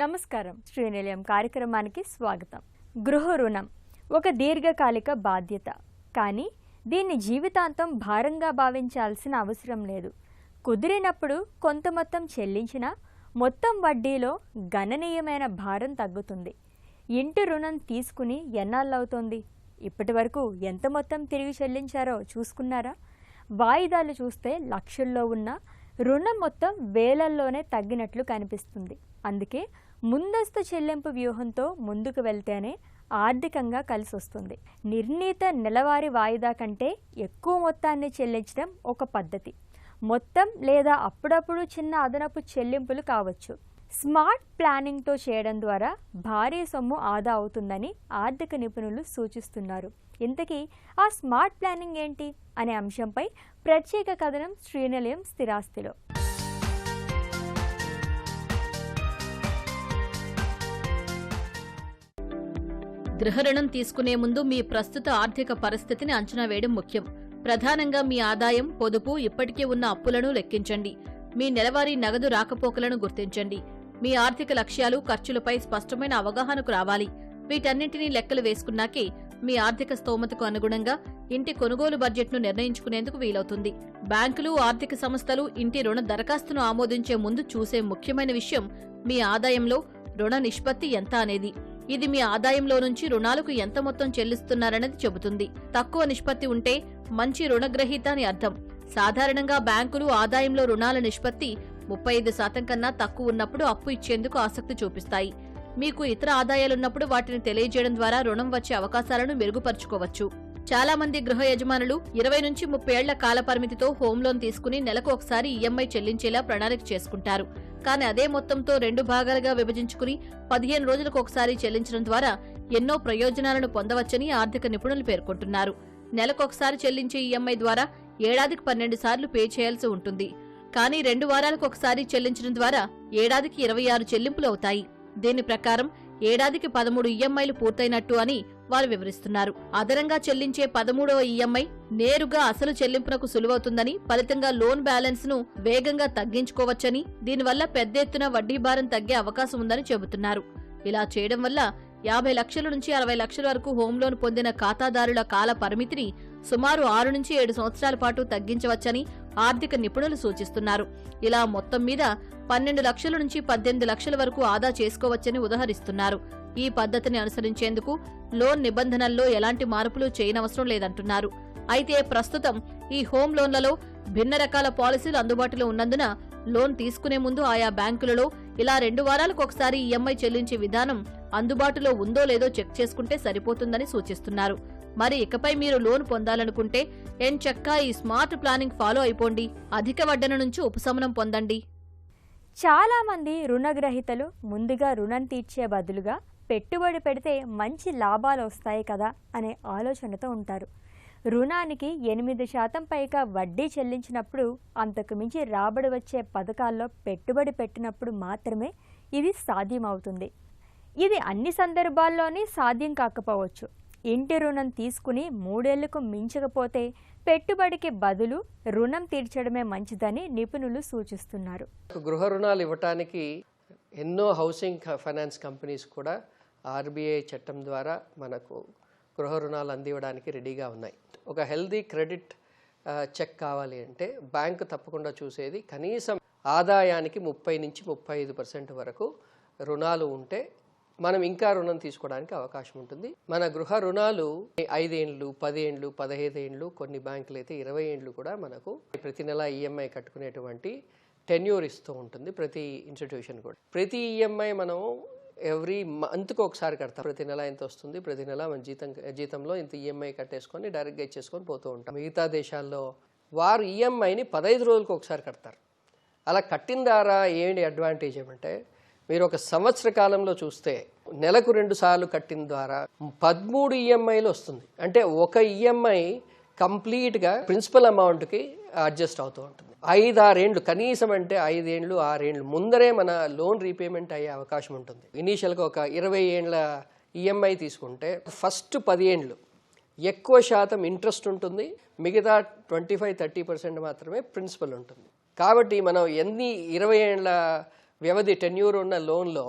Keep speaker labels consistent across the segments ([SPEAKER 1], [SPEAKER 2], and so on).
[SPEAKER 1] నమస్కారం. శ్రీనిలయం కార్యక్రమానికి స్వాగతం. గృహ రుణం ఒక దీర్ఘకాలిక బాధ్యత, కానీ దీన్ని జీవితాంతం భారంగా భావించాల్సిన అవసరం లేదు. కుదిరినప్పుడు కొంత మొత్తం చెల్లించినా మొత్తం వడ్డీలో గణనీయమైన భారం తగ్గుతుంది. ఇంటి రుణం తీసుకుని ఎన్నాళ్ళవుతోంది? ఇప్పటి వరకు ఎంత మొత్తం తిరిగి చెల్లించారో చూసుకున్నారా? వాయిదాలు చూస్తే లక్షల్లో ఉన్న రుణం మొత్తం వేలల్లోనే తగ్గినట్లు కనిపిస్తుంది. అందుకే ముందస్తు చెల్లింపు వ్యూహంతో ముందుకు వెళ్తేనే ఆర్థికంగా కలిసి వస్తుంది. నిర్ణీత నెలవారీ వాయిదా కంటే ఎక్కువ మొత్తాన్ని చెల్లించడం ఒక పద్ధతి. మొత్తం లేదా అప్పుడప్పుడు చిన్న అదనపు చెల్లింపులు కావచ్చు. స్మార్ట్ ప్లానింగ్తో చేయడం ద్వారా భారీ సొమ్ము ఆదా అవుతుందని ఆర్థిక నిపుణులు సూచిస్తున్నారు. ఇంతకీ ఆ స్మార్ట్ ప్లానింగ్ ఏంటి అనే అంశంపై ప్రత్యేక కథనం శ్రీనిలయం స్థిరాస్తిలో.
[SPEAKER 2] గృహ రుణం తీసుకునే ముందు మీ ప్రస్తుత ఆర్థిక పరిస్థితిని అంచనా వేయడం ముఖ్యం. ప్రధానంగా మీ ఆదాయం, పొదుపు, ఇప్పటికే ఉన్న అప్పులను లెక్కించండి. మీ నెలవారీ నగదు రాకపోకలను గుర్తించండి. మీ ఆర్థిక లక్ష్యాలు, ఖర్చులపై స్పష్టమైన అవగాహనకు రావాలి. వీటన్నింటినీ లెక్కలు వేసుకున్నాకే మీ ఆర్థిక స్తోమతకు అనుగుణంగా ఇంటి కొనుగోలు బడ్జెట్ను నిర్ణయించుకునేందుకు వీలవుతుంది. బ్యాంకులు, ఆర్థిక సంస్థలు ఇంటి రుణ దరఖాస్తును ఆమోదించే ముందు చూసే ముఖ్యమైన విషయం మీ ఆదాయంలో రుణ నిష్పత్తి ఎంత అనేది. ఇది మీ ఆదాయంలో నుంచి రుణాలకు ఎంత మొత్తం చెల్లిస్తున్నారనేది చెబుతుంది. తక్కువ నిష్పత్తి ఉంటే మంచి రుణగ్రహీత అని అర్థం. సాధారణంగా బ్యాంకులు ఆదాయంలో రుణాల నిష్పత్తి 35% కన్నా తక్కువ ఉన్నప్పుడు అప్పు ఇచ్చేందుకు ఆసక్తి చూపిస్తాయి. మీకు ఇతర ఆదాయాలున్నప్పుడు వాటిని తెలియజేయడం ద్వారా రుణం వచ్చే అవకాశాలను మెరుగుపరుచుకోవచ్చు. చాలా మంది గృహ యజమానులు 20 నుంచి 30 ఏళ్ల కాల పరిమితితో హోమ్ లోన్ తీసుకుని నెలకు ఒకసారి ఈఎంఐ చెల్లించేలా ప్రణాళిక చేసుకుంటారు. కానీ అదే మొత్తంతో 2 భాగాలుగా విభజించుకుని 15 రోజులకు ఒకసారి చెల్లించడం ద్వారా ఎన్నో ప్రయోజనాలను పొందవచ్చని ఆర్థిక నిపుణులు పేర్కొంటున్నారు. నెలకొకసారి చెల్లించే ఈఎంఐ ద్వారా ఏడాదికి 12 సార్లు పే చేయాల్సి ఉంటుంది. కానీ 2 వారాలకు ఒకసారి చెల్లించడం ద్వారా ఏడాదికి 26 చెల్లింపులు అవుతాయి. దీని ప్రకారం ఏడాదికి 13 ఈఎంఐలు పూర్తయినట్టు అని వారు వివరిస్తున్నారు. అదనంగా చెల్లించే 13వ ఈఎంఐ నేరుగా అసలు చెల్లింపునకు సులువవుతుందని, ఫలితంగా లోన్ బ్యాలెన్స్ ను వేగంగా తగ్గించుకోవచ్చని, దీనివల్ల పెద్ద ఎత్తున వడ్డీ భారం తగ్గే అవకాశం ఉందని చెబుతున్నారు. ఇలా చేయడం వల్ల 50 లక్షల నుంచి 60 లక్షల వరకు హోమ్ లోన్ పొందిన ఖాతాదారుల కాల పరిమితిని సుమారు 6 నుంచి 7 సంవత్సరాల పాటు తగ్గించవచ్చని ఆర్థిక నిపుణులు సూచిస్తున్నారు. ఇలా మొత్తం మీద 12 లక్షల నుంచి 18 లక్షల వరకు ఆదా చేసుకోవచ్చని ఉదహరిస్తున్నారు. ఈ పద్ధతిని అనుసరించేందుకు లోన్ నిబంధనల్లో ఎలాంటి మార్పులు చేయనవసరం లేదంటున్నారు. అయితే ప్రస్తుతం ఈ హోమ్ లోన్లలో భిన్న రకాల పాలసీలు అందుబాటులో ఉన్నందున లోన్ తీసుకునే ముందు ఆయా బ్యాంకులలో ఇలా 2 వారాలకు ఒకసారి ఈఎంఐ చెల్లించే విధానం అందుబాటులో ఉందో లేదో చెక్ చేసుకుంటే సరిపోతుందని సూచిస్తున్నారు. మరి ఇకపై మీరు లోన్ పొందాలనుకుంటే ఎంచక్కా ఈ స్మార్ట్ ప్లానింగ్ ఫాలో అయిపోండి. అధిక వడ్డన నుంచి ఉపశమనం పొందండి.
[SPEAKER 1] చాలా మంది రుణగ్రహీతలు ముందుగా రుణం తీర్చే బదులుగా పెట్టుబడి పెడితే మంచి లాభాలు వస్తాయి కదా అనే ఆలోచనతో ఉంటారు. రుణానికి 8% పైగా వడ్డీ చెల్లించినప్పుడు, అంతకు మించి రాబడి వచ్చే పథకాల్లో పెట్టుబడి పెట్టినప్పుడు మాత్రమే ఇది సాధ్యమవుతుంది. ఇది అన్ని సందర్భాల్లోనే సాధ్యం కాకపోవచ్చు. ఇంటి రుణం తీసుకుని 3 ఏళ్లకు మించకపోతే పెట్టుబడికి బదులు రుణం తీర్చడమే మంచిదని నిపుణులు సూచిస్తున్నారు.
[SPEAKER 3] గృహ రుణాలు ఇవ్వటానికి ఎన్నో హౌసింగ్ ఫైనాన్స్ కంపెనీస్ కూడా ఆర్బీఐ చట్టం ద్వారా మనకు గృహ రుణాలు అందివ్వడానికి రెడీగా ఉన్నాయి. ఒక హెల్దీ క్రెడిట్ చెక్ కావాలి అంటే బ్యాంకు తప్పకుండా చూసేది కనీసం ఆదాయానికి 30 నుంచి 35% వరకు రుణాలు ఉంటే మనం ఇంకా రుణం తీసుకోవడానికి అవకాశం ఉంటుంది. మన గృహ రుణాలు 5 ఏళ్ళు, 10 ఏళ్ళు, 15 ఏళ్ళు, కొన్ని బ్యాంకులు అయితే 20 ఏళ్ళు కూడా మనకు ప్రతి నెల ఈఎంఐ కట్టుకునేటువంటి టెన్యూర్ ఇస్తూ ఉంటుంది ప్రతి ఇన్స్టిట్యూషన్ కూడా. ప్రతి ఈఎంఐ మనం ఎవ్రీ మంత్కి ఒకసారి కడతాం. ప్రతి నెల ఎంత వస్తుంది, ప్రతి నెల మన జీతంలో ఇంత ఈఎంఐ కట్టేసుకొని డైరెక్ట్గా ఇచ్చేసుకొని పోతూ ఉంటాం. మిగతా దేశాల్లో వారు ఈఎంఐని 15 రోజులకు ఒకసారి కడతారు. అలా కట్టిన ద్వారా ఏంటి అడ్వాంటేజ్ ఏమంటే, మీరు ఒక సంవత్సర కాలంలో చూస్తే నెలకు 2 సార్లు కట్టిన ద్వారా 13 ఈఎంఐలు వస్తుంది. అంటే ఒక ఈఎంఐ కంప్లీట్గా ప్రిన్సిపల్ అమౌంట్కి అడ్జస్ట్ అవుతూ ఉంటుంది. 5-6 ఏళ్ళు కనీసం, అంటే 5 ఏళ్ళు 6 ఏళ్ళు ముందరే మన లోన్ రీపేమెంట్ అయ్యే అవకాశం ఉంటుంది. ఇనీషియల్గా ఒక 20 ఏళ్ళ ఈఎంఐ తీసుకుంటే ఫస్ట్ 10 ఏళ్ళు ఎక్కువ శాతం ఇంట్రెస్ట్ ఉంటుంది, మిగతా 25-30% మాత్రమే ప్రిన్సిపల్ ఉంటుంది. కాబట్టి మనం ఎన్ని 20 ఏళ్ళ వ్యవధి టెన్యూర్ ఉన్న లోన్లో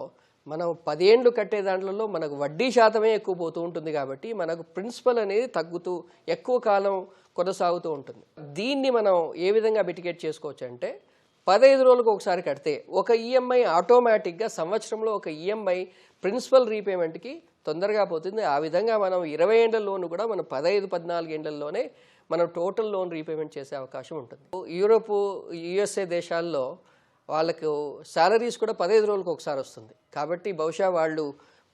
[SPEAKER 3] మనం 10 ఏళ్ళు కట్టే దాంట్లో మనకు వడ్డీ శాతమే ఎక్కువ పోతూ ఉంటుంది కాబట్టి మనకు ప్రిన్సిపల్ అనేది తగ్గుతూ ఎక్కువ కాలం కొనసాగుతూ ఉంటుంది. దీన్ని మనం ఏ విధంగా మిటిగేట్ చేసుకోవచ్చు అంటే 15 రోజులకు ఒకసారి కడితే ఒక ఈఎంఐ ఆటోమేటిక్గా సంవత్సరంలో ఒక ఈఎంఐ ప్రిన్సిపల్ రీపేమెంట్కి తొందరగా పోతుంది. ఆ విధంగా మనం 20 ఏళ్ల లోన్ కూడా మనం 15-14 ఏళ్లలోనే మనం టోటల్ లోన్ రీపేమెంట్ చేసే అవకాశం ఉంటుంది. యూరోప్, యుఎస్ఏ దేశాల్లో వాళ్ళకు శాలరీస్ కూడా 15 రోజులకు ఒకసారి వస్తుంది కాబట్టి బహుశా వాళ్ళు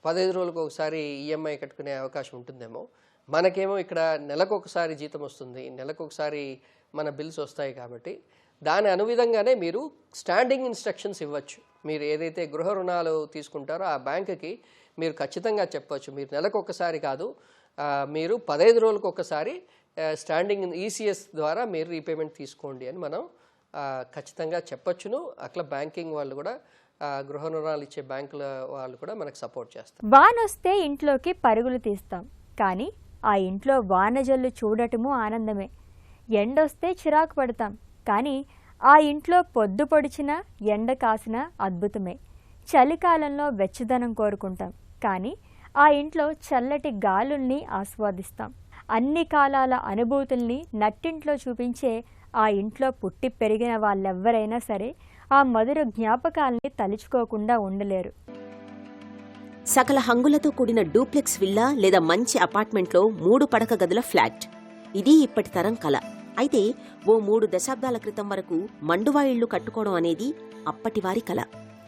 [SPEAKER 3] 15 రోజులకు ఒకసారి ఈఎంఐ కట్టుకునే అవకాశం ఉంటుందేమో. మనకేమో ఇక్కడ నెలకు ఒకసారి జీతం వస్తుంది, నెలకు ఒకసారి మన బిల్స్ వస్తాయి కాబట్టి దాని అనువిధంగానే మీరు స్టాండింగ్ ఇన్స్ట్రక్షన్స్ ఇవ్వచ్చు. మీరు ఏదైతే గృహ రుణాలు తీసుకుంటారో ఆ బ్యాంకుకి మీరు ఖచ్చితంగా చెప్పవచ్చు, మీరు నెలకు ఒకసారి కాదు, మీరు 15 రోజులకు ఒకసారి స్టాండింగ్ ఈసీఎస్ ద్వారా మీరు రీపేమెంట్ తీసుకోండి అని మనం ఖచ్చితంగా చెప్పొచ్చును. అట్లా బ్యాంకింగ్ వాళ్ళు కూడా గృహ రుణాలు ఇచ్చే బ్యాంకుల వాళ్ళు కూడా మనకు సపోర్ట్ చేస్తారు.
[SPEAKER 1] వానొస్తే ఇంట్లోకి పరుగులు తీస్తాం, కానీ ఆ ఇంట్లో వానజల్లు చూడటము ఆనందమే. ఎండొస్తే చిరాకు పడతాం, కానీ ఆ ఇంట్లో పొద్దు పొడిచిన ఎండ కాసిన అద్భుతమే. చలికాలంలో వెచ్చదనం కోరుకుంటాం, కానీ ఆ ఇంట్లో చల్లటి గాలుల్ని ఆస్వాదిస్తాం. అన్ని కాలాల అనుభూతుల్ని నట్టింట్లో చూపించే ఆ ఇంట్లో పుట్టి పెరిగిన వాళ్ళెవ్వరైనా సరే ఆ మధుర జ్ఞాపకాల్ని తలుచుకోకుండా ఉండలేరు.
[SPEAKER 4] సకల హంగులతో కూడిన డూప్లెక్స్ విల్లా లేదా మంచి అపార్ట్మెంట్లో 3 పడక గదుల ఫ్లాట్, ఇది ఇప్పటి తరం కల. అయితే ఓ 3 దశాబ్దాల క్రితం వరకు మండువా ఇళ్లు కట్టుకోవడం అనేది అప్పటివారి కల.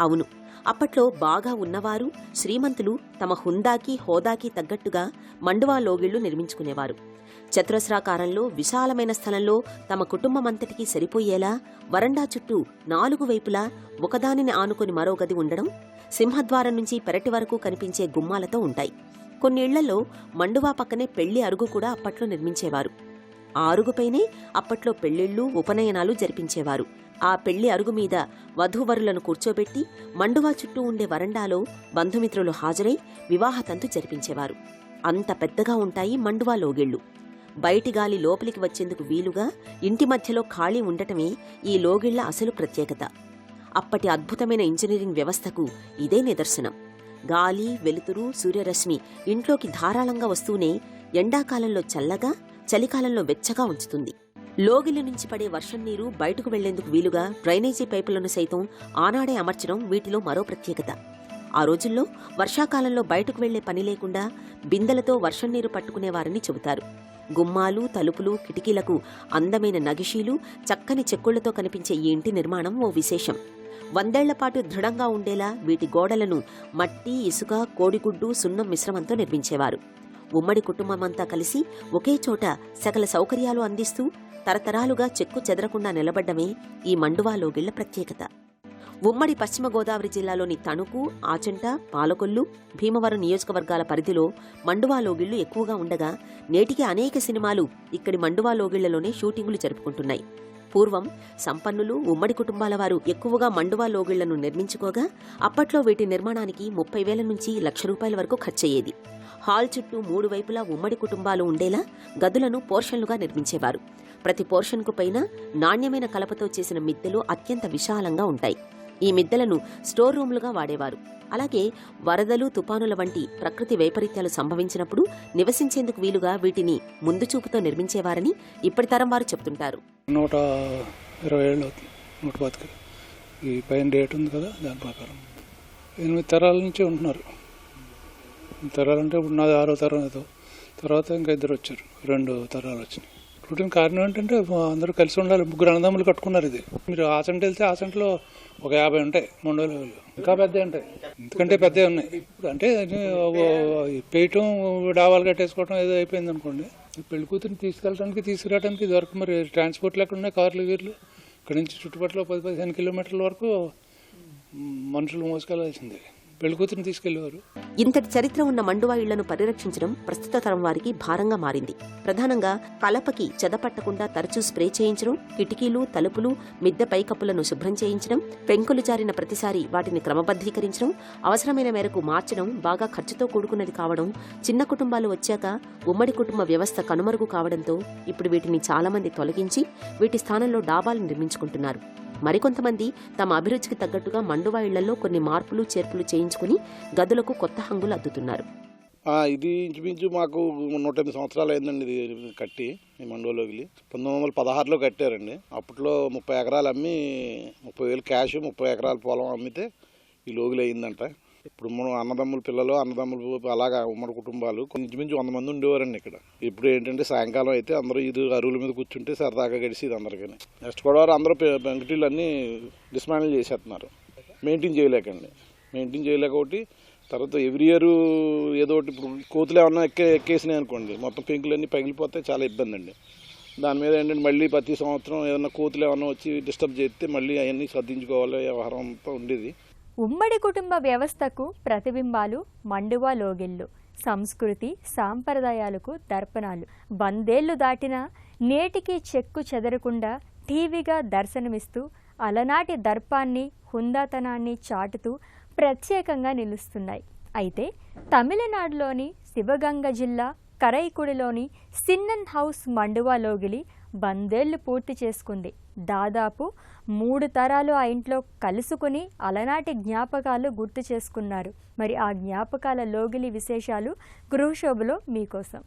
[SPEAKER 4] అవును, అప్పట్లో బాగా ఉన్నవారు, శ్రీమంతులు తమ హుందాకి హోదాకి తగ్గట్టుగా మండువా లోగిళ్లు నిర్మించుకునేవారు. చతురస్రాకారంలో విశాలమైన స్థలంలో తమ కుటుంబమంతటికీ సరిపోయేలా వరండా చుట్టూ 4 వైపులా ఒకదానిని ఆనుకొని మరో గది ఉండడం, సింహద్వారం నుంచి పెరటి వరకు కనిపించే గుమ్మాలతో ఉంటాయి. కొన్ని ఇళ్లలో మండువా పక్కనే పెళ్లి అరుగు కూడా అప్పట్లో నిర్మించేవారు. ఆ అరుగుపైనే అప్పట్లో పెళ్లిళ్లు, ఉపనయనాలు జరిపించేవారు. ఆ పెళ్లి అరుగు మీద వధూవరులను కూర్చోబెట్టి మండువా చుట్టూ ఉండే వరండాలో బంధుమిత్రులు హాజరై వివాహతంతు జరిపించేవారు. అంత పెద్దగా ఉంటాయి మండువా లోగిళ్లు. బయటి గాలి లోపలికి వచ్చేందుకు వీలుగా ఇంటి మధ్యలో ఖాళీ ఉండటమే ఈ లోగిళ్ల అసలు ప్రత్యేకత. అప్పటి అద్భుతమైన ఇంజనీరింగ్ వ్యవస్థకు ఇదే నిదర్శనం. గాలి, వెలుతురు, సూర్యరశ్మి ఇంట్లోకి ధారాళంగా వస్తూనే ఎండాకాలంలో చల్లగా, చలికాలంలో వెచ్చగా ఉంచుతుంది. లోగిళ్ల నుంచి పడే వర్షం నీరు బయటకు వెళ్లేందుకు వీలుగా డ్రైనేజీ పైపులను సైతం ఆనాడే అమర్చడం వీటిలో మరో ప్రత్యేకత. ఆ రోజుల్లో వర్షాకాలంలో బయటకు వెళ్లే పని లేకుండా బిందెలతో వర్షం నీరు పట్టుకునేవారని చెబుతారు. గుమ్మాలు, తలుపులు, కిటికీలకు అందమైన నగిషీలు, చక్కని చెక్కుళ్లతో కనిపించే ఈ ఇంటి నిర్మాణం ఓ విశేషం. 100 ఏళ్ల పాటు దృఢంగా ఉండేలా వీటి గోడలను మట్టి, ఇసుక, కోడిగుడ్డు, సున్నం మిశ్రమంతో నిర్మించేవారు. ఉమ్మడి కుటుంబమంతా కలిసి ఒకే చోట సకల సౌకర్యాలు అందిస్తూ తరతరాలుగా చెక్కు చెదరకుండా నిలబడ్డమే ఈ మండువా లోగిళ్ల ప్రత్యేకత. ఉమ్మడి పశ్చిమ గోదావరి జిల్లాలోని తణుకు, ఆచంట, పాలకొల్లు, భీమవరం నియోజకవర్గాల పరిధిలో మండువా లోగిళ్లు ఎక్కువగా ఉండగా నేటికి అనేక సినిమాలు ఇక్కడి మండువా లోగిళ్లలోనే షూటింగులు జరుపుకుంటున్నాయి. పూర్వం సంపన్నులు, ఉమ్మడి కుటుంబాల వారు ఎక్కువగా మండువా లోగిళ్లను నిర్మించుకోగా అప్పట్లో వీటి నిర్మాణానికి 30,000 నుంచి ₹1,00,000 వరకు ఖర్చయ్యేది. హాల్ చుట్టూ 3 వైపులా ఉమ్మడి కుటుంబాలు ఉండేలా గదులను పోర్షన్లుగా నిర్మించేవారు. ప్రతి పోర్షన్కు పైన నాణ్యమైన కలపతో చేసిన మిద్దెలు అత్యంత విశాలంగా ఉంటాయి. ఈ మిద్దెలను స్టోర్ రూమ్లుగా వాడేవారు. అలాగే వరదలు, తుపానుల వంటి ప్రకృతి వైపరీత్యాలు సంభవించినప్పుడు నివసించేందుకు వీలుగా వీటిని ముందు చూపుతో నిర్మించేవారని ఇప్పటి తరం వారు చెబుతుంటారు.
[SPEAKER 5] 120 ఏళ్ళు అవుతుంది, 110. ఈ పైన డేట్ ఉంది కదా, దాని ప్రకారం 8 తరాల నుంచి ఉంటున్నారు. తరాలంటే ఇప్పుడు నాది 6వ తరం ఏదో, తర్వాత ఇంకా 2 వచ్చారు, 2 తరాలు వచ్చినాయి. పుట్టిన కారణం ఏంటంటే అందరూ కలిసి ఉండాలి. 3 అన్నదమ్ములు కట్టుకున్నారు. ఇది మీరు ఆచంట వెళ్తే ఆచంటలో ఒక 50 ఉంటాయి, మండోలు ఇంకా పెద్ద ఉంటాయి, ఎందుకంటే పెద్దవి ఉన్నాయి. ఇప్పుడు అంటే పేయటం, డాబాలు కట్టేసుకోవటం ఏదో అయిపోయింది అనుకోండి. పెళ్లి కూతురిని తీసుకెళ్ళడానికి తీసుకురావడానికి ఇది వరకు మరి ట్రాన్స్పోర్ట్ లేకుండా ఉన్నాయి, కార్లు గీర్లు. ఇక్కడ నుంచి చుట్టుపక్కల 10-15 కిలోమీటర్ల వరకు మనుషులు మోసుకెళ్లాల్సిందే. పెళ్లికూతురిని తీసుకెళ్లేవారు.
[SPEAKER 4] ఇంతటి చరిత్ర ఉన్న మండువా ఇళ్లను పరిరక్షించడం ప్రస్తుత తరం వారికి భారంగా మారింది. ప్రధానంగా కలపకి చెదపట్టకుండా తరచూ స్ప్రే చేయించడం, కిటికీలు, తలుపులు, మిద్దె పైకప్పులను శుభ్రం చేయించడం, పెంకులు జారిన ప్రతిసారి వాటిని క్రమబద్ధీకరించడం, అవసరమైన మేరకు మార్చడం బాగా ఖర్చుతో కూడుకున్నది కావడం, చిన్న కుటుంబాలు వచ్చాక ఉమ్మడి కుటుంబ వ్యవస్థ కనుమరుగు కావడంతో ఇప్పుడు వీటిని చాలా మంది తొలగించి వీటి స్థానంలో డాబాలు నిర్మించుకుంటున్నారు. మరికొంతమంది తమ అభిరుచికి తగ్గట్టుగా మండువా ఇళ్లలో కొన్ని మార్పులు చేర్పులు చేయించుకుని గదులకు కొత్త హంగులు అద్దుతున్నారు.
[SPEAKER 5] ఇది ఇంచుమించు మాకు 108 సంవత్సరాలు అయిందండి ఇది కట్టి. ఈ మండువాలోగిలి 1916లో కట్టారండి. అప్పట్లో 30 ఎకరాలు అమ్మి 30,000 క్యాష్, 30 ఎకరాల పొలం అమ్మితే ఈ లోగిలి అయిందంట. ఇప్పుడు మనం అన్నదమ్ములు అలాగా ఉమ్మడి కుటుంబాలు ఇంచుమించు 100 మంది ఉండేవారండి ఇక్కడ. ఇప్పుడు ఏంటంటే సాయంకాలం అయితే అందరూ ఇది అరువుల మీద కూర్చుంటే సరదాగా గడిచి ఇది అందరికీ. నెక్స్ట్ గొడవ అందరూ పెంకుటీలు అన్నీ డిస్మాండిల్ చేసేస్తున్నారు. మెయింటైన్ చేయలేక ఒకటి. తర్వాత ఎవ్రీ ఇయర్ ఏదో ఒకటి ఇప్పుడు కోతులు ఏమన్నా ఎక్కేసినాయి అనుకోండి, మొత్తం పెంకులన్నీ పగిలిపోతే చాలా ఇబ్బంది అండి. దాని మీద ఏంటంటే మళ్ళీ ప్రతి సంవత్సరం ఏదన్నా కోతులు ఏమన్నా వచ్చి డిస్టర్బ్ చేస్తే మళ్ళీ అవన్నీ సర్దించుకోవాలి, వ్యవహారం అంతా ఉండేది.
[SPEAKER 1] ఉమ్మడి కుటుంబ వ్యవస్థకు ప్రతిబింబాలు మండువా లోగిళ్ళు. సంస్కృతి సాంప్రదాయాలకు దర్పణాలు. 100 ఏళ్లు దాటినా నేటికి చెక్కు చెదరకుండా టీవీగా దర్శనమిస్తూ అలనాటి దర్పాన్ని, హుందాతనాన్ని చాటుతూ ప్రత్యేకంగా నిలుస్తున్నాయి. అయితే తమిళనాడులోని శివగంగ జిల్లా కరైకుడిలోని సిన్నన్ హౌస్ మండువా లోగిలి 100 ఏళ్లు పూర్తి చేసుకుంది. దాదాపు 3 తరాలు ఆ ఇంట్లో కలుసుకుని అలనాటి జ్ఞాపకాలు గుర్తు చేసుకున్నారు. మరి ఆ జ్ఞాపకాల లోగిలి విశేషాలు గృహశోభలో మీకోసం.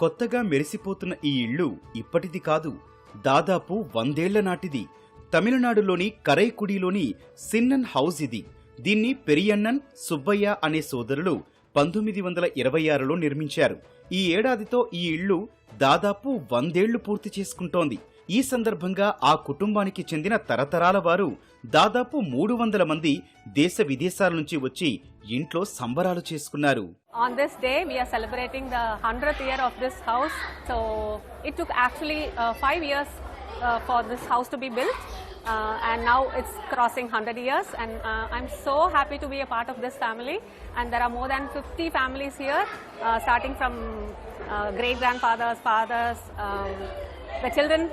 [SPEAKER 6] కొత్తగా మెరిసిపోతున్న ఈ ఇల్లు ఇప్పటిది కాదు, దాదాపు 100 ఏళ్ల నాటిది. తమిళనాడులోని కరైకుడిలోని సిన్నన్ హౌస్ ఇది. దీన్ని పెరియన్నన్, సుబ్బయ్య అనే సోదరులు 1926లో నిర్మించారు. ఈ ఏడాదితో ఈ ఇల్లు దాదాపు 100 ఏళ్లు పూర్తి చేసుకుంటోంది. ఈ సందర్భంగా ఆ కుటుంబానికి చెందిన తరతరాల వారు దాదాపు 300 మంది దేశ విదేశాల నుంచి వచ్చి ఇంట్లో సంబరాలు చేసుకున్నారు.
[SPEAKER 7] On this day, we are celebrating the 100th year of this house. So it took actually 5 years for this house to be built, and now it's crossing 100 years. And I'm so happy to be a part of this family. And there are more than 50 families here, starting from great grandfathers, fathers, the children.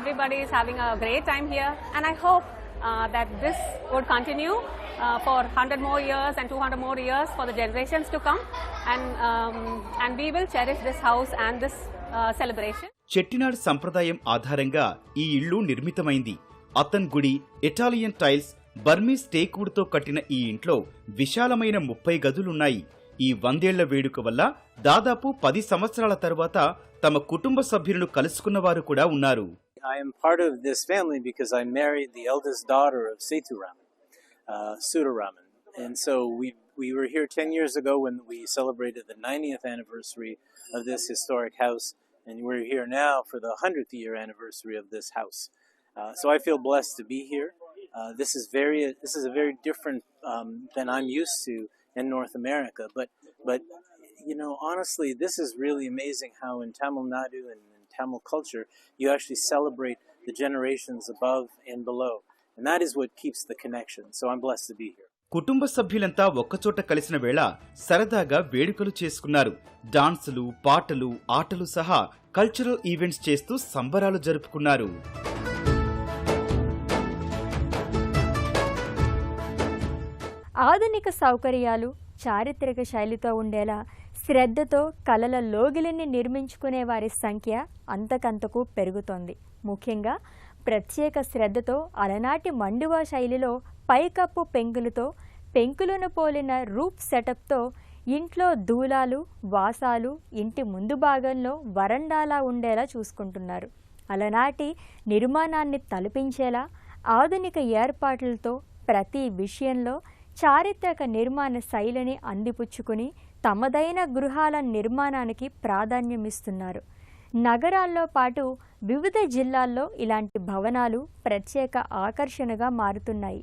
[SPEAKER 7] Everybody is having a great time here, and I hope that this would continue for 100 more years and 200 more years for the generations to come, and we will cherish this house and this celebration.
[SPEAKER 6] Chettinad సంప్రదాయం ఆధారంగా ఈ ఇల్లు నిర్మితమైంది. అతన్ గుడి, Italian tiles, Burmese టేక్వుడ్తో కట్టిన ఈ ఇంట్లో విశాలమైన 30 గదులున్నాయి. ఈ 100 ఏళ్ల వేడుక వల్ల దాదాపు 10 సంవత్సరాల తరువాత తమ కుటుంబ సభ్యులను కలుసుకున్నవారు కూడా ఉన్నారు.
[SPEAKER 8] I am part of this family because I married the eldest daughter of Sethuraman, Sudaraman. And so we were here 10 years ago when we celebrated the 90th anniversary of this historic house, and we're here now for the 100th year anniversary of this house. So I feel blessed to be here. This is a very different than I'm used to in North America, but you know, honestly, this is really amazing how in Tamil Nadu and in Tamil culture you actually celebrate the generations above and below, and that is what keeps the connection. So I'm blessed to be here.
[SPEAKER 6] కుటుంబ సభ్యులంతా ఒక్కచోట కలిసిన వేళ సరదాగా వేడుకలు చేసుకున్నారు. డాన్సులు, పాటలు, ఆటలు సహా కల్చరల్ ఈవెంట్స్ చేస్తూ సంబరాలు జరుపుకున్నారు.
[SPEAKER 1] ఆధునిక సౌకర్యాలు, చారిత్రక శైలితో ఉండేలా శ్రద్ధతో కళల లోగిలిని నిర్మించుకునే వారి సంఖ్య అంతకంతకు పెరుగుతోంది. ముఖ్యంగా ప్రత్యేక శ్రద్ధతో అలనాటి మండువా శైలిలో పైకప్పు పెంకులతో, పెంకులను పోలిన రూఫ్ సెటప్తో ఇంట్లో దూలాలు, వాసాలు ఇంటి ముందు భాగంలో వరండాలా ఉండేలా చూసుకుంటున్నారు. అలనాటి నిర్మాణాన్ని తలపించేలా ఆధునిక ఏర్పాట్లతో ప్రతి విషయంలో చారిత్రక నిర్మాణ శైలిని అందిపుచ్చుకుని తమదైన గృహాల నిర్మాణానికి ప్రాధాన్యమిస్తున్నారు. నగరాల్లో పాటు వివిధ జిల్లాల్లో ఇలాంటి భవనాలు ప్రత్యేక ఆకర్షణగా మారుతున్నాయి.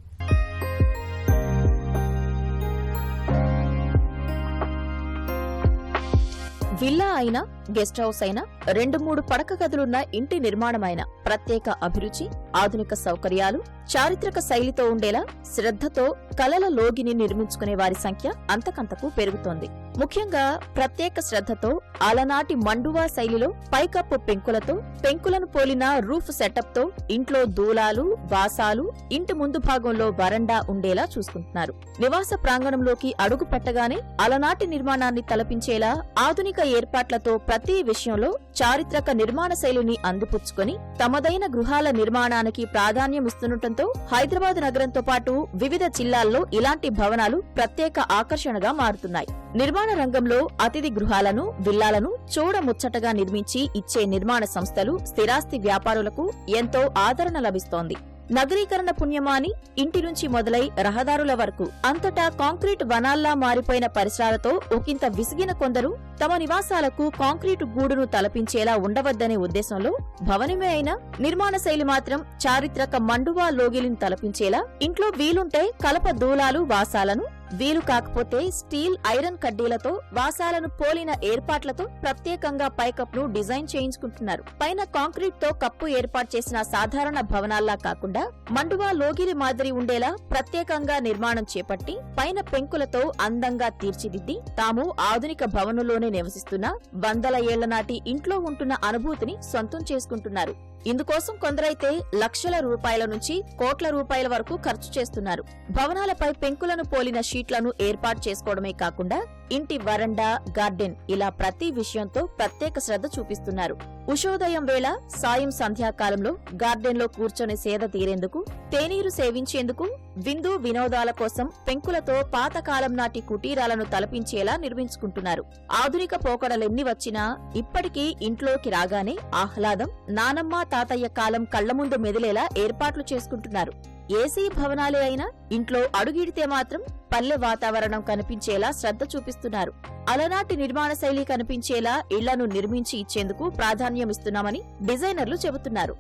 [SPEAKER 9] విల్లా అయినా గెస్ట్ హౌస్ అయినా 2-3 పడక గదులున్న ఇంటి నిర్మాణమైన ప్రత్యేక అభిరుచి, ఆధునిక సౌకర్యాలు, చారిత్రక శైలితో ఉండేలా శ్రద్ధతో కలల లోగిని నిర్మించుకునే వారి సంఖ్య అంతకంతకు పెరుగుతోంది. ముఖ్యంగా ప్రత్యేక శ్రద్ధతో అలనాటి మండువా శైలిలో పైకప్పు పెంకులతో, పెంకులను పోలిన రూఫ్ సెటప్తో ఇంట్లో దూలాలు, వాసాలు, ఇంటి ముందు భాగంలో వరండా ఉండేలా చూసుకుంటున్నారు. నివాస ప్రాంగణంలోకి అడుగు పెట్టగానే అలనాటి నిర్మాణాన్ని తలపించేలా ఆధునిక ఏర్పాట్లతో ప్రతి విషయంలో చారిత్రక నిర్మాణ శైలిని అందిపుచ్చుకొని తమదైన గృహాల నిర్మాణానికి ప్రాధాన్యమిస్తుండటంతో హైదరాబాద్ నగరంతో పాటు వివిధ జిల్లాల్లో ఇలాంటి భవనాలు ప్రత్యేక ఆకర్షణగా మారుతున్నాయి. నిర్మాణ రంగంలో అతిథి గృహాలను, విల్లాలను చూడముచ్చటగా నిర్మించి ఇచ్చే నిర్మాణ సంస్థలు, స్థిరాస్తి వ్యాపారులకు ఎంతో ఆదరణ లభిస్తోంది. నగరీకరణ పుణ్యమాని ఇంటి నుంచి మొదలై రహదారుల వరకు అంతటా కాంక్రీట్ వనాల్లా మారిపోయిన పరిసరాలతో ఒకంత విసిగిన కొందరు తమ నివాసాలకు కాంక్రీటు గూడును తలపించేలా ఉండవద్దనే ఉద్దేశంలో భవనమే అయినా నిర్మాణ శైలి మాత్రం చారిత్రక మండువా లోగిలిని తలపించేలా, ఇంట్లో వీలుంటే కలప దూలాలు, వాసాలను, వీలు కాకపోతే స్టీల్, ఐరన్ కడ్డీలతో వాసాలను పోలిన ఏర్పాట్లతో ప్రత్యేకంగా పైకప్పును డిజైన్ చేయించుకుంటున్నారు. పైన కాంక్రీట్ తో కప్పు ఏర్పాటు చేసిన సాధారణ భవనాల్లా కాకుండా మండువా లోగిలి మాదిరి ఉండేలా ప్రత్యేకంగా నిర్మాణం చేపట్టి పైన పెంకులతో అందంగా తీర్చిదిద్ది తాము ఆధునిక భవనంలోనే నివసిస్తున్న 100 ఏళ్ల నాటి ఇంట్లో ఉంటున్న అనుభూతిని సొంతం చేసుకుంటున్నారు. ఇందుకోసం కొందరైతే లక్షల రూపాయల నుంచి కోట్ల రూపాయల వరకు ఖర్చు చేస్తున్నారు. భవనాలపై పెంకులను పోలిన షీట్లను ఏర్పాటు చేసుకోవడమే కాకుండా ఇంటి వరండా, గార్డెన్ ఇలా ప్రతి విషయంతో ప్రత్యేక శ్రద్ధ చూపిస్తున్నారు. ఉషోదయం వేళ, సాయం సంధ్యాకాలంలో గార్డెన్లో కూర్చొని సేద తీరేందుకు, తేనీరు సేవించేందుకు, విందు వినోదాల కోసం పెంకులతో పాతకాలం నాటి కుటీరాలను తలపించేలా నిర్మించుకుంటున్నారు. ఆధునిక పోకడలెన్ని వచ్చినా ఇప్పటికీ ఇంట్లోకి రాగానే ఆహ్లాదం, నానమ్మ తాతయ్య కాలం కళ్ల ముందు మెదిలేలా ఏర్పాట్లు చేసుకుంటున్నారు. ఏసీ భవనాలే అయినా ఇంట్లో అడుగిడితే మాత్రం పల్లె వాతావరణం కనిపించేలా శ్రద్ధ చూపిస్తున్నారు. అలనాటి నిర్మాణ శైలి కనిపించేలా ఇళ్లను నిర్మించి ఇచ్చేందుకు ప్రాధాన్యమిస్తున్నామని డిజైనర్లు చెబుతున్నారు.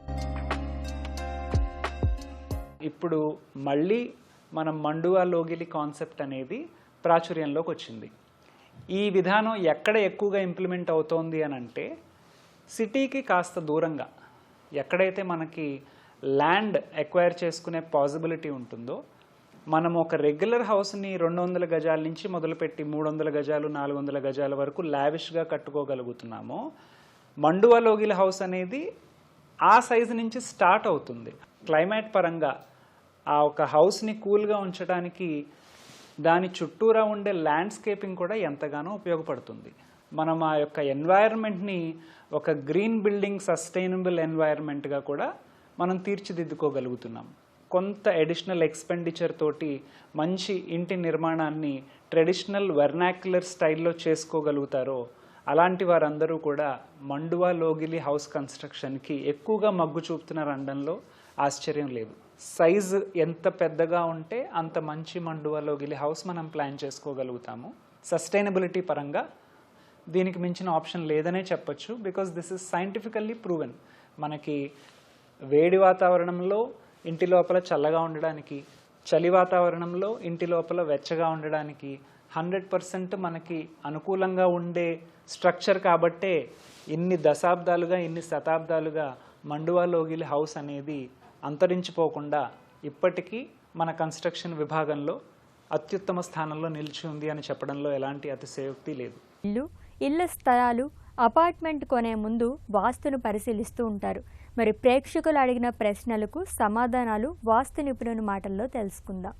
[SPEAKER 10] ఇప్పుడు మళ్ళీ మనం మండువా లోగిలి కాన్సెప్ట్ అనేది ప్రాచుర్యంలోకి వచ్చింది. ఈ విధానం ఎక్కడ ఎక్కువగా ఇంప్లిమెంట్ అవుతోంది అని అంటే సిటీకి కాస్త దూరంగా ఎక్కడైతే మనకి ల్యాండ్ ఎక్వైర్ చేసుకునే పాసిబిలిటీ ఉంటుందో, మనం ఒక రెగ్యులర్ హౌస్ని 200 గజాల నుంచి మొదలుపెట్టి 300 గజాలు, 400 గజాల వరకు లావిష్గా కట్టుకోగలుగుతున్నామో, మండువా లోగిలి హౌస్ అనేది ఆ సైజు నుంచి స్టార్ట్ అవుతుంది. క్లైమేట్ పరంగా ఆ ఒక హౌస్ని కూల్గా ఉంచడానికి దాని చుట్టూరా ఉండే ల్యాండ్స్కేపింగ్ కూడా ఎంతగానో ఉపయోగపడుతుంది. మనం ఆ యొక్క ఎన్వైరన్మెంట్ని ఒక గ్రీన్ బిల్డింగ్, సస్టైనబుల్ ఎన్వైరన్మెంట్గా కూడా మనం తీర్చిదిద్దుకోగలుగుతున్నాం. కొంత అడిషనల్ ఎక్స్పెండిచర్ తోటి మంచి ఇంటి నిర్మాణాన్ని ట్రెడిషనల్ వెర్నాక్యులర్ స్టైల్లో చేసుకోగలుగుతారో అలాంటి వారందరూ కూడా మండువా లోగిలి హౌస్ కన్స్ట్రక్షన్కి ఎక్కువగా మగ్గు చూపుతున్నారు అనడంలో ఆశ్చర్యం లేదు. సైజు ఎంత పెద్దగా ఉంటే అంత మంచి మండువా లోగిలి హౌస్ మనం ప్లాన్ చేసుకోగలుగుతాము. సస్టైనబిలిటీ పరంగా దీనికి మించిన ఆప్షన్ లేదనే చెప్పొచ్చు. Because this is scientifically proven. మనకి వేడి వాతావరణంలో ఇంటి లోపల చల్లగా ఉండడానికి, చలి వాతావరణంలో ఇంటి లోపల వెచ్చగా ఉండడానికి 100% మనకి అనుకూలంగా ఉండే స్ట్రక్చర్ కాబట్టే ఇన్ని దశాబ్దాలుగా, ఇన్ని శతాబ్దాలుగా మండువా లోగిలి హౌస్ అనేది అంతరించిపోకుండా ఇప్పటికీ మన కన్స్ట్రక్షన్ విభాగంలో అత్యుత్తమ స్థానంలో నిలిచి ఉంది అని చెప్పడంలో ఎలాంటి అతిశయోక్తి లేదు.
[SPEAKER 1] ఇళ్ల స్థలాలు, అపార్ట్మెంట్ కొనే ముందు వాస్తును పరిశీలిస్తూ ఉంటారు. మరి ప్రేక్షకులు అడిగిన ప్రశ్నలకు సమాధానాలు వాస్తు నిపుణుని మాటల్లో తెలుసుకుందాం.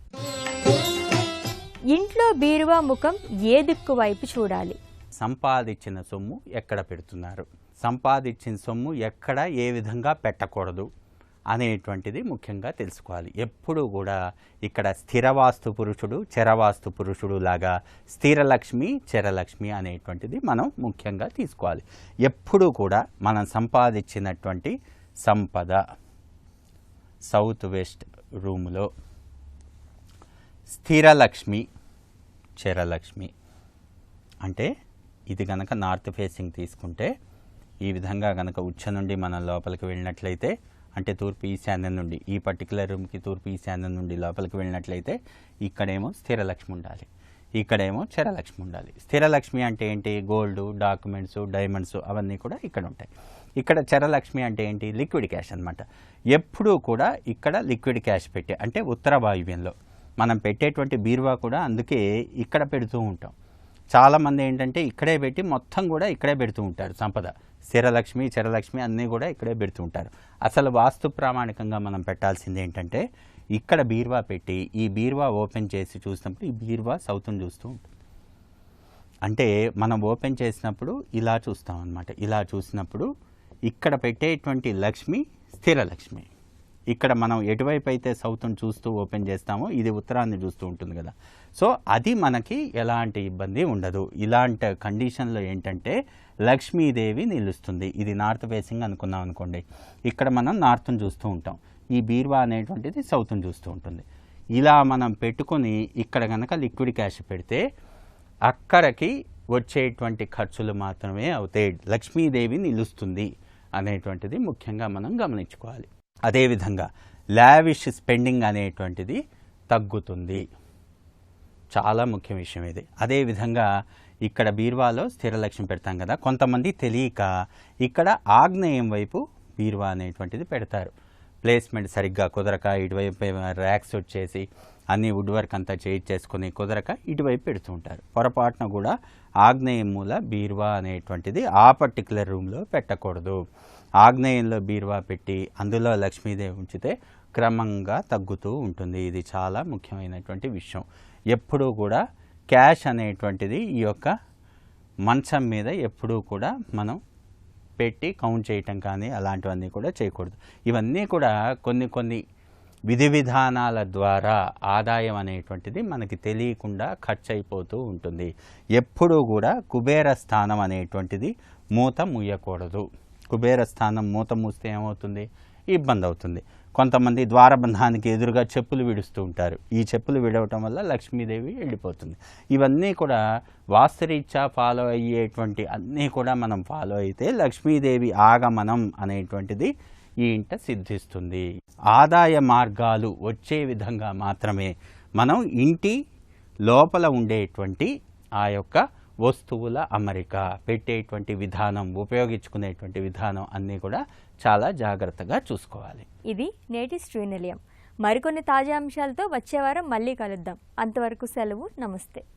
[SPEAKER 1] ఇంట్లో బీరువా ముఖం ఏ దిక్కు వైపు చూడాలి?
[SPEAKER 11] సంపాదించిన సొమ్ము ఎక్కడ పెడుతున్నారు, సంపాదించిన సొమ్ము ఎక్కడ ఏ విధంగా పెట్టకూడదు అనేటువంటిది ముఖ్యంగా తెలుసుకోవాలి. ఎప్పుడూ కూడా ఇక్కడ స్థిరవాస్తు పురుషుడు, చరవాస్తు పురుషుడు లాగా స్థిరలక్ష్మి, చరలక్ష్మి అనేటువంటిది మనం ముఖ్యంగా తీసుకోవాలి. ఎప్పుడూ కూడా మనం సంపాదించినటువంటి సంపద సౌత్ వెస్ట్ రూములో స్థిరలక్ష్మి, చరలక్ష్మి అంటే ఇది కనుక నార్త్ ఫేసింగ్ తీసుకుంటే ఈ విధంగా కనుక ఉచ్చ నుండి మనం లోపలికి వెళ్ళినట్లయితే, అంటే తూర్పు ఈశాన్యం నుండి ఈ పర్టికులర్ రూమ్కి తూర్పు ఈశాన్యం నుండి లోపలికి వెళ్ళినట్లయితే ఇక్కడేమో స్థిరలక్ష్మి ఉండాలి. ఇక్కడేమో చరలక్ష్మి ఉండాలి. స్థిరలక్ష్మి అంటే ఏంటి? గోల్డ్, డాక్యుమెంట్స్, డైమండ్స్ అవన్నీ కూడా ఇక్కడ ఉంటాయి. ఇక్కడ చరలక్ష్మి అంటే ఏంటి? లిక్విడ్ క్యాష్ అనమాట. ఎప్పుడూ కూడా ఇక్కడ లిక్విడ్ క్యాష్ పెట్టి, అంటే ఉత్తర వాయువ్యంలో మనం పెట్టేటువంటి బీరువా కూడా అందుకే ఇక్కడ పెడుతూ ఉంటాం. చాలామంది ఏంటంటే ఇక్కడే పెట్టి మొత్తం కూడా ఇక్కడే పెడుతూ ఉంటారు సంపద. స్థిరలక్ష్మి, చరలక్ష్మి అన్నీ కూడా ఇక్కడే పెడుతూ ఉంటారు. అసలు వాస్తు ప్రామాణికంగా మనం పెట్టాల్సింది ఏంటంటే ఇక్కడ బీరువా పెట్టి ఈ బీరువా ఓపెన్ చేసి చూసినప్పుడు ఈ బీరువా సౌత్ను చూస్తూ ఉంటుంది. అంటే మనం ఓపెన్ చేసినప్పుడు ఇలా చూస్తాం అన్నమాట. ఇలా చూసినప్పుడు ఇక్కడ పెట్టేటువంటి లక్ష్మి స్థిరలక్ష్మి. ఇక్కడ మనం ఎటువైపు అయితే సౌత్ను చూస్తూ ఓపెన్ చేస్తామో ఇది ఉత్తరాన్ని చూస్తూ ఉంటుంది కదా. సో అది మనకి ఎలాంటి ఇబ్బంది ఉండదు. ఇలాంటి కండిషన్లో ఏంటంటే లక్ష్మీదేవి నిలుస్తుంది. ఇది నార్త్ ఫేసింగ్ అనుకున్నాం అనుకోండి, ఇక్కడ మనం నార్త్ను చూస్తూ ఉంటాం, ఈ బీరువా అనేటువంటిది సౌత్ను చూస్తూ ఉంటుంది. ఇలా మనం పెట్టుకొని ఇక్కడ కనుక లిక్విడ్ క్యాష్ పెడితే అక్కడికి వచ్చేటువంటి ఖర్చులు మాత్రమే అవుతాయి. లక్ష్మీదేవి నిలుస్తుంది అనేటువంటిది ముఖ్యంగా మనం గమనించుకోవాలి. అదేవిధంగా లావిష్ స్పెండింగ్ అనేటువంటిది తగ్గుతుంది. చాలా ముఖ్య విషయం ఇది. అదేవిధంగా ఇక్కడ బీరువాలో స్థిరలక్ష్మి పెడతాం కదా, కొంతమంది తెలియక ఇక్కడ ఆగ్నేయం వైపు బీరువా అనేటువంటిది పెడతారు. ప్లేస్మెంట్ సరిగ్గా కుదరక ఇటువైపు ర్యాక్స్ వచ్చేసి అన్ని వుడ్ వర్క్ అంతా చేసుకొని కుదరక ఇటువైపు పెడుతూ ఉంటారు. పొరపాటున కూడా ఆగ్నేయం మూల బీరువా అనేటువంటిది ఆ పర్టికులర్ రూమ్లో పెట్టకూడదు. ఆగ్నేయంలో బీరువా పెట్టి అందులో లక్ష్మీదేవి ఉంచితే క్రమంగా తగ్గుతూ ఉంటుంది. ఇది చాలా ముఖ్యమైనటువంటి విషయం. ఎప్పుడూ కూడా క్యాష్ అనేటువంటిది ఈ యొక్క మంచం మీద ఎప్పుడూ కూడా మనం పెట్టి కౌంట్ చేయటం కానీ అలాంటివన్నీ కూడా చేయకూడదు. ఇవన్నీ కూడా కొన్ని విధి విధానాల ద్వారా ఆదాయం అనేటువంటిది మనకి తెలియకుండా ఖర్చు అయిపోతూ ఉంటుంది. ఎప్పుడూ కూడా కుబేర స్థానం అనేటువంటిది మూత మూయకూడదు. కుబేర స్థానం మూత మూస్తే ఏమవుతుంది? ఇబ్బంది అవుతుంది. కొంతమంది ద్వారబంధానికి ఎదురుగా చెప్పులు విడుస్తూ ఉంటారు. ఈ చెప్పులు విడవటం వల్ల లక్ష్మీదేవి వెళ్ళిపోతుంది. ఇవన్నీ కూడా వాస్తురీత్యా ఫాలో అయ్యేటువంటి అన్నీ కూడా మనం ఫాలో అయితే లక్ష్మీదేవి ఆగమనం అనేటువంటిది ఈ ఇంట సిద్ధిస్తుంది. ఆదాయ మార్గాలు వచ్చే విధంగా మాత్రమే మనం ఇంటి లోపల ఉండేటువంటి ఆ యొక్క వస్తువుల అమరిక, పెట్టేటువంటి విధానం, ఉపయోగించుకునేటువంటి విధానం అన్నీ కూడా చాలా జాగ్రత్తగా చూసుకోవాలి.
[SPEAKER 1] ఇది నేటి శ్రీనిలయం. మరికొన్ని తాజా అంశాలతో వచ్చే వారం మళ్ళీ కలుద్దాం. అంతవరకు సెలవు. నమస్తే.